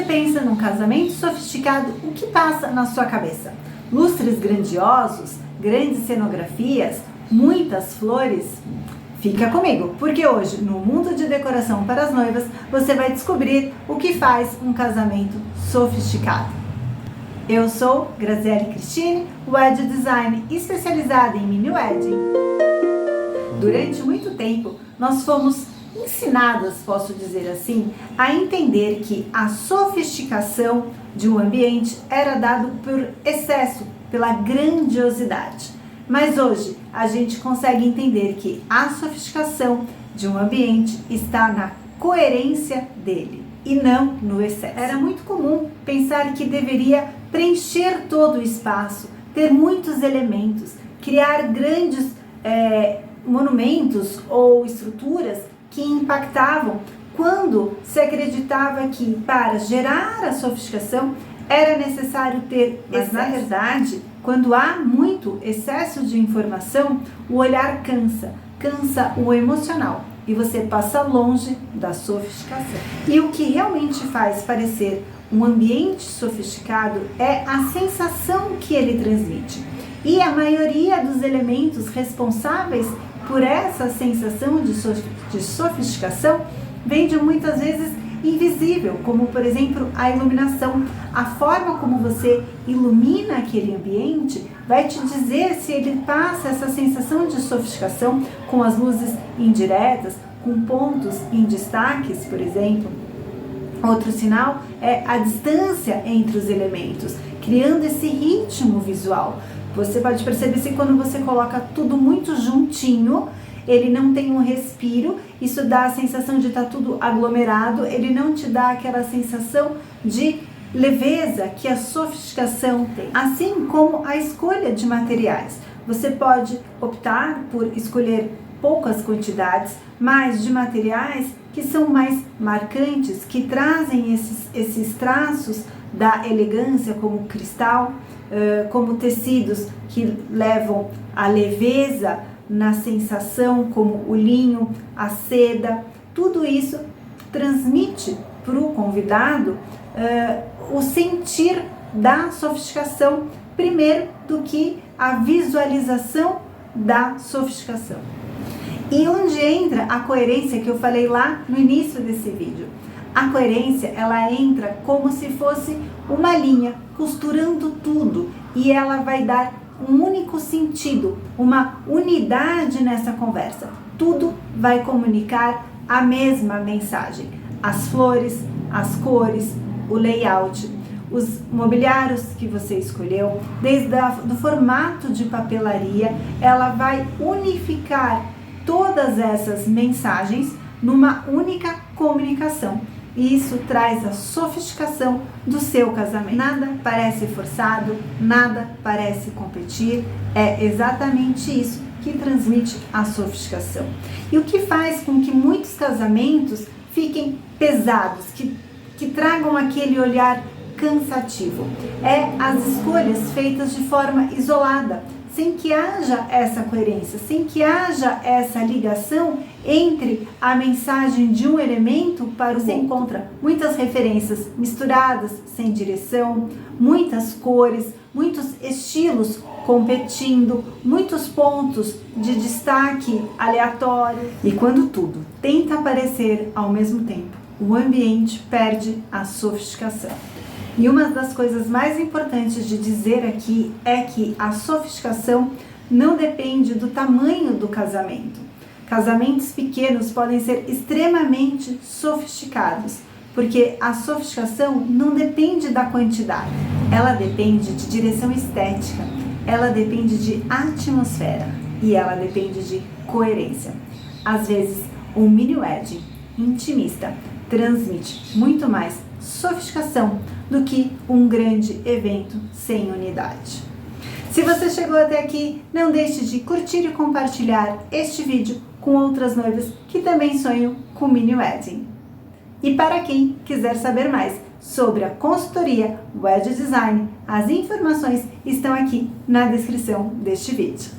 pensa num casamento sofisticado, o que passa na sua cabeça? Lustres grandiosos, grandes cenografias, muitas flores? Fica comigo, porque hoje, no Mundo de Decoração para as Noivas, você vai descobrir o que faz um casamento sofisticado. Eu sou Graziele Cristine, Wedding Design especializada em mini wedding. Durante muito tempo, nós fomos ensinadas, posso dizer assim, a entender que a sofisticação de um ambiente era dado por excesso, pela grandiosidade. Mas hoje a gente consegue entender que a sofisticação de um ambiente está na coerência dele e não no excesso. Era muito comum pensar que deveria preencher todo o espaço, ter muitos elementos, criar grandes monumentos ou estruturas que impactavam, quando se acreditava que para gerar a sofisticação era necessário ter excesso. Mas na verdade, quando há muito excesso de informação, o olhar cansa o emocional e você passa longe da sofisticação. E o que realmente faz parecer um ambiente sofisticado é a sensação que ele transmite. E a maioria dos elementos responsáveis por essa sensação de sofisticação vem de muitas vezes invisível, como por exemplo a iluminação. A forma como você ilumina aquele ambiente vai te dizer se ele passa essa sensação de sofisticação com as luzes indiretas, com pontos em destaques, por exemplo. Outro sinal é a distância entre os elementos, criando esse ritmo visual. Você pode perceber se quando você coloca tudo muito juntinho, ele não tem um respiro, isso dá a sensação de estar tudo aglomerado, ele não te dá aquela sensação de leveza que a sofisticação tem. Assim como a escolha de materiais. Você pode optar por escolher poucas quantidades, mas de materiais que são mais marcantes, que trazem esses traços da elegância, como cristal, como tecidos que levam a leveza na sensação, como o linho, a seda. Tudo isso transmite para o convidado o sentir da sofisticação, primeiro do que a visualização da sofisticação. E onde entra a coerência que eu falei lá no início desse vídeo? A coerência, ela entra como se fosse uma linha, costurando tudo, e ela vai dar um único sentido, uma unidade nessa conversa. Tudo vai comunicar a mesma mensagem. As flores, as cores, o layout, os mobiliários que você escolheu, desde do formato de papelaria, ela vai unificar todas essas mensagens numa única comunicação. E isso traz a sofisticação do seu casamento. Nada parece forçado, nada parece competir, é exatamente isso que transmite a sofisticação. E o que faz com que muitos casamentos fiquem pesados, que tragam aquele olhar cansativo, é as escolhas feitas de forma isolada, sem que haja essa coerência, sem que haja essa ligação entre a mensagem de um elemento para o outro. Você encontra muitas referências misturadas, sem direção, muitas cores, muitos estilos competindo, muitos pontos de destaque aleatório. E quando tudo tenta aparecer ao mesmo tempo, o ambiente perde a sofisticação. E uma das coisas mais importantes de dizer aqui é que a sofisticação não depende do tamanho do casamento. Casamentos pequenos podem ser extremamente sofisticados, porque a sofisticação não depende da quantidade, ela depende de direção estética, ela depende de atmosfera e ela depende de coerência. Às vezes, um mini wedding intimista transmite muito mais sofisticação do que um grande evento sem unidade. Se você chegou até aqui, não deixe de curtir e compartilhar este vídeo com outras noivas que também sonham com mini wedding. E para quem quiser saber mais sobre a consultoria Wedding Design, as informações estão aqui na descrição deste vídeo.